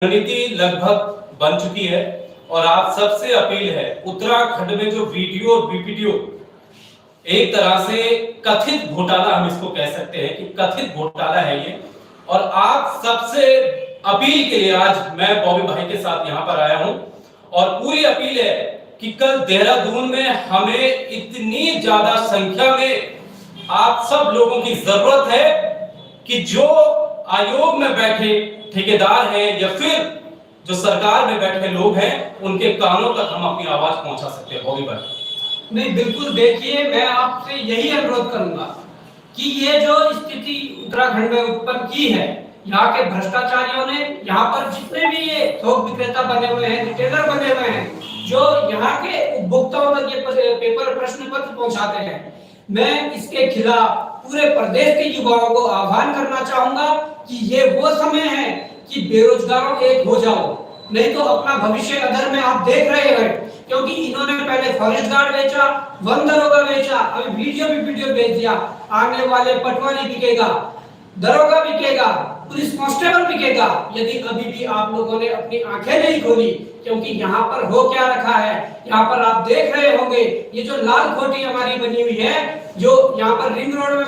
रणनीति लगभग बन चुकी है और आप सबसे अपील है, उत्तराखंड में जो वीडियो और बीपीडीओ एक तरह से कथित घोटाला, हम इसको कह सकते हैं कि कथित घोटाला है ये। और आप सबसे अपील के लिए आज मैं बॉबी भाई के साथ यहां पर आया हूं और पूरी अपील है कि कल देहरादून में हमें इतनी ज्यादा संख्या में आप सब लोगों की जरूरत है कि जो आयोग में बैठे ठेकेदार हैं या फिर जो सरकार में बैठे लोग हैं, उनके कानों तक हम अपनी आवाज पहुंचा सकते हैं। बॉबी भाई नहीं, बिल्कुल। देखिए, मैं आपसे यही अनुरोध करूंगा कि ये जो स्थिति उत्तराखंड में उत्पन्न की है, यहाँ के भ्रष्टाचारियों ने, यहाँ पर जितने भी ये थोक विक्रेता बने हुए हैं, रिटेलर बने हुए हैं, जो यहाँ के उपभोक्ताओं तक ये पेपर प्रश्न पत्र पहुंचाते हैं, मैं इसके खिलाफ पूरे प्रदेश के युवाओं को आह्वान करना चाहूंगा कि ये वो समय है कि बेरोजगारों एक हो जाओ, नहीं तो अपना भविष्य अधर में आप देख रहे हैं। क्योंकि इन्होंने पहले फॉरेस्ट गार्ड बेचा, वन दरोगा बेचा, अभी वीडियो बेच दिया। आने वाले पटवारी बिकेगा, दरोगा बिकेगा, पुलिस कांस्टेबल बिकेगा, यदि अभी भी आप लोगों ने अपनी आंखें नहीं खोली। क्योंकि यहाँ पर हो क्या रखा है, यहाँ पर आप देख रहे होंगे, ये जो लाल कोठी हमारी बनी हुई है, जो यहाँ पर रिंग रोड में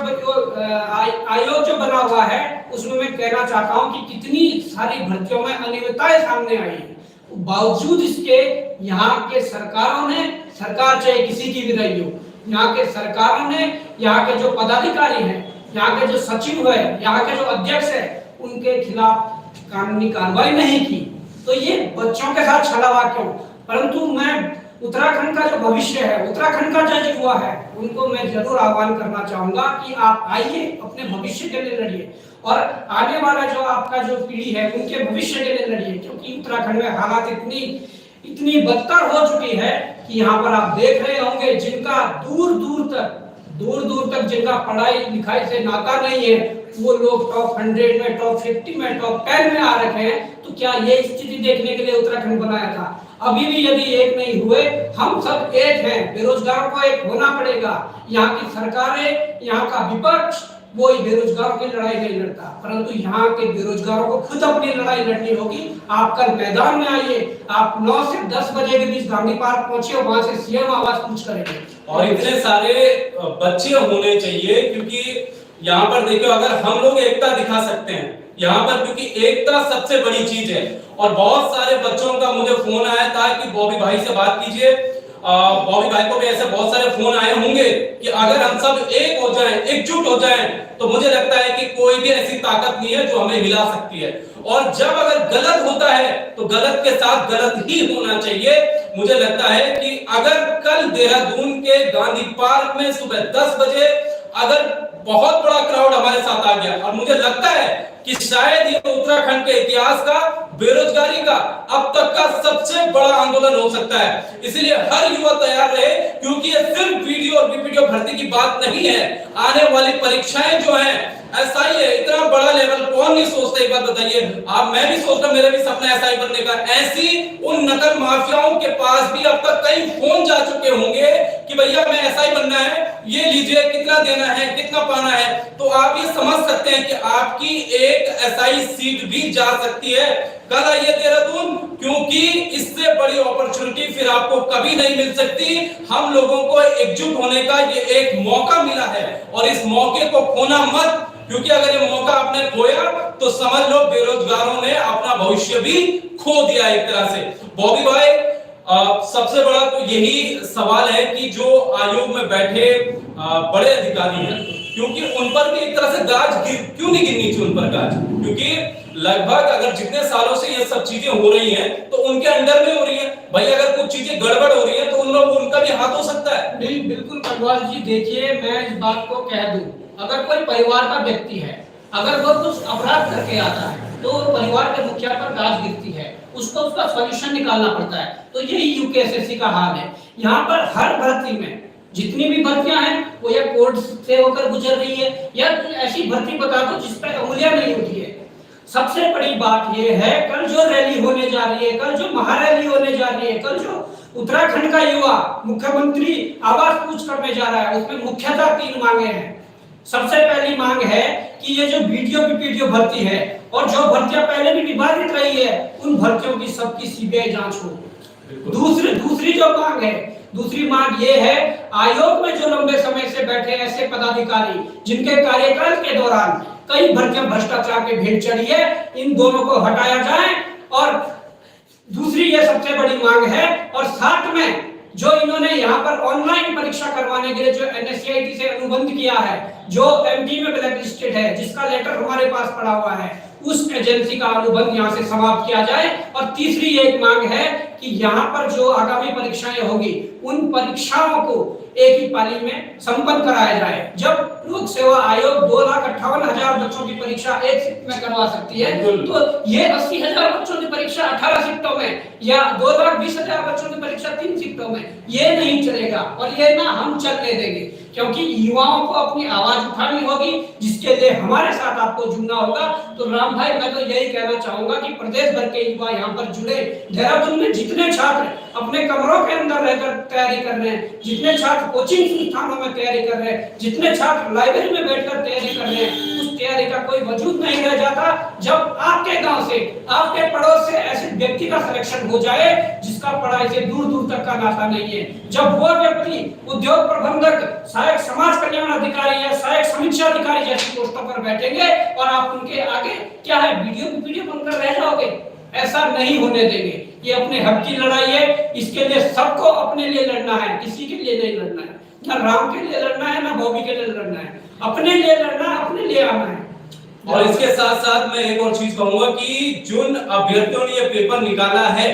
आयोग जो बना हुआ है, उसमें मैं कहना चाहता हूँ कि कितनी सारी भर्तियों में अनियमितताएं सामने आई है। बावजूद इसके यहाँ के सरकारों ने, सरकार चाहे किसी की भी रही हो, यहाँ के सरकारों ने, यहाँ के जो पदाधिकारी हैं, यहाँ के जो सचिव है, यहाँ के जो अध्यक्ष है, उनके खिलाफ कानूनी कार्रवाई नहीं की। तो ये बच्चों के साथ छलावा क्यों? परंतु मैं उत्तराखंड का जो भविष्य है, उत्तराखंड का जो युवा है, उनको मैं जरूर आह्वान करना चाहूंगा कि आप आइए, अपने भविष्य के लिए लड़िए और आने वाला जो आपका जो पीढ़ी है, उनके भविष्य के लिए लड़िए। क्योंकि उत्तराखंड में हालात इतनी बदतर हो चुकी है कि यहाँ पर आप देख रहे होंगे, जिनका दूर दूर तक जिनका पढ़ाई लिखाई से नाता नहीं है, वो लोग टॉप 100 में, टॉप 50 में, टॉप 10 में आ रखे हैं। तो क्या ये स्थिति देखने के लिए उत्तराखंड बनाया था? अभी भी यदि एक नहीं हुए, हम सब एक हैं, बेरोजगारों को एक होना पड़ेगा। यहाँ की सरकारें, यहाँ का विपक्ष वो बेरोजगारों की लड़ाई नहीं लड़ता, परंतु यहाँ के बेरोजगारों को खुद अपनी लड़ाई लड़नी होगी। आप कल मैदान में आइए, आप 9 से 10 बजे के बीच गांधी पार्क पहुंचे, वहां से सीएम आवाज पूछ करेंगे। और इतने सारे बच्चे होने चाहिए, क्योंकि यहाँ पर देखो, अगर हम लोग एकता दिखा सकते हैं यहाँ पर, क्योंकि एकता सबसे बड़ी चीज है। और बहुत सारे बच्चों का मुझे फोन आया था कि बॉबी भाई से बात कीजिए। बॉबी भाई को भी ऐसे बहुत सारे फोन आए होंगे कि अगर हम सब एक हो जाएं, एकजुट हो जाएं, तो मुझे लगता है कि कोई भी ऐसी ताकत नहीं है जो हमें हिला सकती है। और जब अगर गलत होता है तो गलत के साथ गलत ही होना चाहिए। मुझे लगता है कि अगर कल देहरादून के गांधी पार्क में सुबह 10 बजे अगर बहुत बड़ा क्राउड हमारे साथ आ गया, और मुझे लगता है कि शायद ये उत्तराखंड के इतिहास का, बेरोजगारी का अब तक का सबसे बड़ा आंदोलन हो सकता है। इसलिए हर युवा तैयार रहे, क्योंकि ये सिर्फ वीडियो और बीपीडीओ भर्ती की बात नहीं है। आने वाली परीक्षाएं जो हैं, एसआई है, इतना बड़ा लेवल कौन नहीं सोचता? एक बात बताइए आप, मैं भी सोचता, मेरा भी सपना एसआई बनने का। ऐसी उन नकल माफियाओं के पास भी अब तक कई फोन जा चुके होंगे कि भैया मैं एसआई बनना है, ये लीजिए, कितना देना है, कितना पाना है। तो आप ये समझ सकते हैं कि आपकी एक एसआई सीट भी जा सकती है। कल आइए देहरादून, क्योंकि इससे बड़ी अपॉर्चुनिटी फिर आपको कभी नहीं मिल सकती। हम लोगों को एकजुट होने का ये एक मौका मिला है और इस मौके को खोना मत, क्योंकि अगर ये मौका आपने खोया तो समझ लो बेरोजगारों ने अपना भविष्य भी खो दिया एक तरह से। बॉबी भाई, सबसे बड़ा तो यही सवाल है कि जो आयोग में बैठे बड़े अधिकारी हैं, क्योंकि उन पर भी एक तरह से गाज क्यों नहीं गिरनी चाहिए उन पर गाज? क्योंकि लगभग अगर जितने सालों से ये सब चीजें हो रही हैं तो उनके अंडर में हो रही है। भाई अगर कुछ चीजें गड़बड़ हो रही है तो उनका भी हाथ हो सकता है। नहीं, बिल्कुल कटवाल जी। देखिए, मैं इस बात को कह दूं, अगर कोई परिवार का व्यक्ति है, अगर वो कुछ अपराध करके आता है, तो परिवार के मुखिया पर गाज गिरती है, उसको उसका सॉल्यूशन निकालना पड़ता है। तो यही यूपीएसएससी का हाल है। यहाँ पर हर भर्ती में जितनी भी भर्तियां हैं, वो या कोर्ट से होकर गुजर रही है, या ऐसी भर्ती बता दो जिस पर उंगलियां नहीं होती है। सबसे बड़ी बात यह है, कल जो रैली होने जा रही है, कल जो महारैली होने जा रही है, कल जो उत्तराखंड का युवा मुख्यमंत्री आवास पूछ करने जा रहा है, उसमें मुख्यतः 3 मांगे हैं। सबसे पहली मांग है कि ये जो वीडियो बीपीडीओ भर्ती है, और जो भर्तियां पहले भी विवादित रही है उन भर्तियों की सबकी सीबीआई जांच हो। दूसरी जो मांग है, दूसरी मांग ये है, आयोग में जो लंबे समय से बैठे ऐसे पदाधिकारी जिनके कार्यकाल के दौरान कई भर्तियां भ्रष्टाचार के भेंट चढ़ी है, इन दोनों को हटाया जाए। और दूसरी ये सबसे बड़ी मांग है। और साथ में जो इन्होंने यहाँ पर ऑनलाइन परीक्षा करवाने के लिए जो एनएससीआईटी से अनुबंध किया है, जो एमपी में ब्लैक लिस्टेड है, जिसका लेटर हमारे पास पड़ा हुआ है, उस एजेंसी का अनुबंध यहाँ से समाप्त किया जाए। और तीसरी एक मांग है कि यहाँ पर जो आगामी परीक्षाएं होगी उन परीक्षाओं को एक ही पाली में संपन्न कराया जाए। जब लोक सेवा आयोग 2,58,000 बच्चों की परीक्षा एक शिफ्ट में करवा सकती है, तो ये 80,000 बच्चों की परीक्षा 18 शिफ्टों में या 2,20,000 बच्चों की परीक्षा 3 शिफ्टों में, ये नहीं चलेगा। और ये ना हम चलने देंगे, क्योंकि युवाओं को अपनी आवाज उठानी होगी, जिसके लिए हमारे साथ आपको जुड़ना होगा। तो राम भाई, मैं तो यही कहना चाहूंगा कि प्रदेश भर के युवा यहाँ पर जुड़े। देहरादून में जितने छात्र अपने कमरों के अंदर रहकर तैयारी कर रहे हैं, जितने छात्र कोचिंग संस्थानों में तैयारी कर रहे हैं, जितने छात्र लाइब्रेरी में बैठकर तैयारी कर रहे हैं, उस तैयारी का कोई वजूद नहीं रह जाता जब आपके गांव से, आपके पड़ोस से ऐसे व्यक्ति का सिलेक्शन हो जाए जिसका पढ़ाई से दूर दूर तक का नाता नहीं है। जब वो व्यक्ति उद्योग प्रबंधक, सहायक समाज कल्याण अधिकारी या सहायक समीक्षा अधिकारी जैसी पोस्टों पर बैठेंगे और आप उनके आगे क्या है, वीडियो बनकर रह जाओगे, ऐसा नहीं होने देंगे। ये अपने हक की लड़ाई है, इसके लिए सबको अपने लिए लड़ना है, किसी के लिए नहीं लड़ना है। ना राम के लिए लड़ना है, ना बॉबी के लिए लड़ना है, अपने लिए लड़ना है, अपने लिए आना है। और इसके साथ साथ मैं एक और चीज कहूंगा कि जिन अभ्यर्थियों ने ये पेपर निकाला है,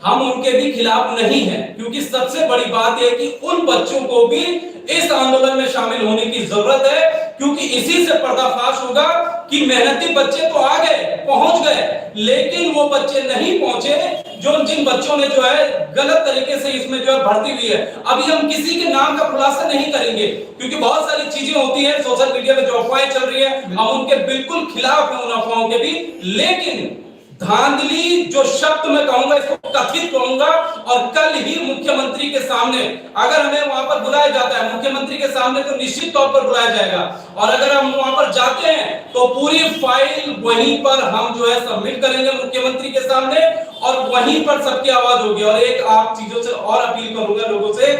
हम उनके भी खिलाफ नहीं है, क्योंकि सबसे बड़ी बात यह कि उन बच्चों को भी इस आंदोलन में शामिल होने की जरूरत है, क्योंकि इसी से पर्दाफाश होगा कि मेहनती बच्चे तो आ गए, पहुंच गए, लेकिन वो बच्चे नहीं पहुंचे जो जिन बच्चों ने जो है गलत तरीके से इसमें जो है भर्ती हुई है। अभी हम किसी के नाम का खुलासा नहीं करेंगे, क्योंकि बहुत सारी चीजें होती हैं सोशल मीडिया में जो अफवाहें चल रही है, हम उनके बिल्कुल खिलाफ हैं उन अफवाहों के भी। लेकिन धांधली जो शब्द मैं कहूंगा, इसको कथित कहूंगा, और कल ही मुख्यमंत्री के सामने अगर हमें वहां पर बुलाया जाता है, मुख्यमंत्री के सामने तो निश्चित तौर पर बुलाया जाएगा, और अगर हम वहां पर जाते हैं तो पूरी फाइल वहीं पर हम जो है सबमिट करेंगे मुख्यमंत्री के सामने, और वहीं पर सबकी आवाज होगी। और एक आप चीजों से और अपील करूंगा लोगों से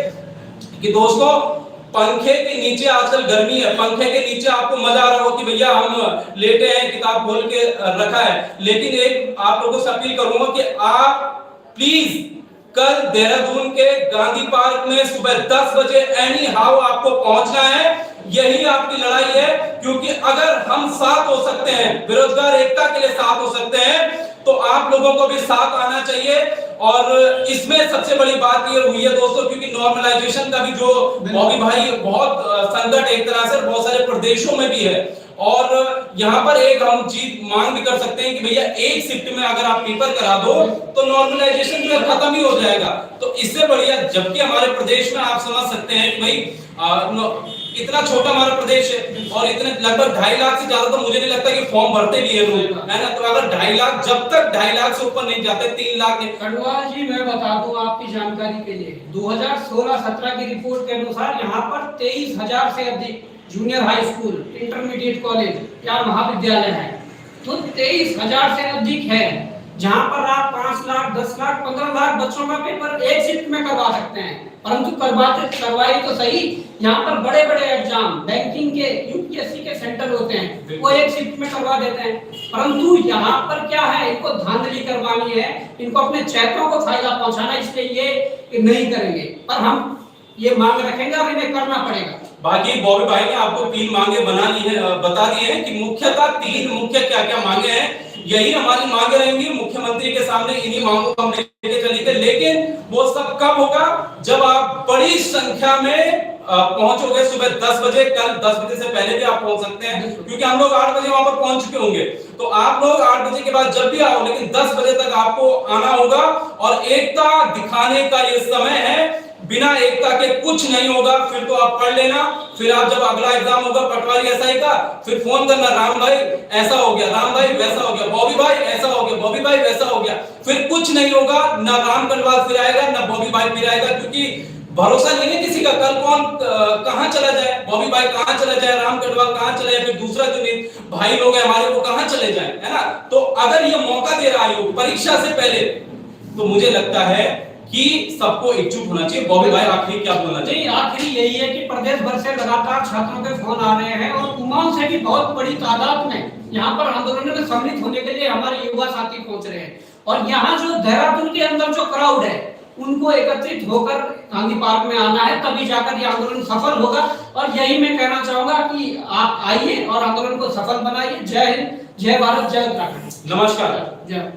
कि दोस्तों, पंखे के नीचे आजकल गर्मी है, पंखे के नीचे आपको मजा आ रहा हो कि भैया हम लेटे हैं, किताब खोल के रखा है, लेकिन एक आप लोगों से अपील करूंगा कि आप प्लीज कल देहरादून के गांधी पार्क में सुबह 10 बजे एनी हाउ आपको पहुंचना है। यही आपकी लड़ाई है, क्योंकि अगर हम साथ हो सकते हैं, बेरोजगार एकता के लिए साथ हो सकते हैं, तो आप लोगों को भी साथ आना चाहिए। और इसमें सबसे बड़ी बात ये हुई है दोस्तों, क्योंकि नॉर्मलाइजेशन का भी जो बॉबी भाई बहुत संकट एक तरह से बहुत सारे प्रदेशों में भी है, और यहाँ पर एक हम चीज मांग भी कर सकते हैं कि भैया एक शिफ्ट में अगर आप पेपर करा दो तो नॉर्मलाइजेशन जो है खत्म ही हो जाएगा। तो इससे बढ़िया, जबकि हमारे प्रदेश में आप समझ सकते हैं कि भाई इतना छोटा हमारा प्रदेश है, और इतने लगभग 2.5 लाख से ज्यादा तो मुझे नहीं लगता कि फॉर्म भरते भी है लोग, है ना। तो अगर 2.5 लाख, जब तक 2.5 लाख से ऊपर नहीं जाते, 3 लाख नहीं। कटवाल जी, मैं बता दूं आपकी जानकारी के लिए, 2016-17 की रिपोर्ट के अनुसार यहाँ पर 23,000 से अधिक junior high school, intermediate college या महाविद्यालय है। तो 23,000 से अधिक है, जहां पर आप 5 लाख, 10 लाख, 15 लाख बच्चों का पेपर एक शिफ्ट में करवा सकते हैं। परंतु करवाई तो सही, यहाँ पर बड़े बड़े एग्जाम बैंकिंग के, यूपीएससी के सेंटर होते हैं, वो एक शिफ्ट में करवा देते हैं। परंतु यहाँ पर क्या है, इनको धांधली करवानी है, इनको अपने चैतों को फायदा पहुंचाना, इसलिए ये नहीं करेंगे। पर हम ये मांग रखेंगे और इन्हें करना पड़ेगा। बाकी बॉबी भाई ने आपको 3 मांगे बता दी है कि मुख्यतः 3 मुख्य क्या क्या मांगे हैं। यही हमारी मांगे रहेंगी मुख्यमंत्री के सामने, इन्हीं मांगों को हम लेके चलेंगे। लेकिन वो सब कब होगा, जब आप बड़ी संख्या में पहुंचोगे सुबह 10 बजे। कल 10 बजे से पहले भी आप पहुंच सकते हैं, क्योंकि हम लोग 8 बजे वहां पर पहुंच चुके होंगे। तो आप लोग 8 बजे के बाद जब भी आओ, लेकिन 10 बजे तक आपको आना होगा। और एकता दिखाने का ये समय है, बिना एकता के कुछ नहीं होगा। फिर तो आप पढ़ लेना, फिर आप जब अगला एग्जाम होगा पटवारी एसआई का, फिर फोन करना, राम भाई ऐसा हो गया, राम भाई वैसा हो गया, बॉबी भाई ऐसा हो गया, बॉबी भाई वैसा हो गया। फिर कुछ नहीं होगा, ना राम कटवाल फिर आएगा, ना बॉबी भाई फिर आएगा, क्योंकि भरोसा नहीं है किसी का, कल कौन कहां चला जाए, बॉबी भाई कहां चला जाए, राम कटवाल कहां चला जाए, फिर दूसरा जो भाई लोग हैं हमारे वो कहां चले जाए, है ना। तो अगर ये मौका दे रहा आयोग परीक्षा से पहले, तो मुझे लगता है कि सबको एकजुट होना चाहिए। बॉबी भाई आखिरी क्या बोलना चाहिए? आखिरी यही है कि प्रदेश भर से लगातार छात्रों के फोन आ रहे हैं और कुमाऊं से भी बहुत बड़ी तादाद में यहाँ पर आंदोलन में सम्मिलित होने के लिए हमारे युवा साथी पहुंच रहे हैं। और यहाँ जो देहरादून के अंदर जो क्राउड है उनको एकत्रित होकर गांधी पार्क में आना है, तभी जाकर ये आंदोलन सफल होगा। और यही मैं कहना चाहूंगा कि आप आइए और आंदोलन को सफल बनाइए। जय हिंद, जय भारत, जय उत्तराखंड। नमस्कार। जय।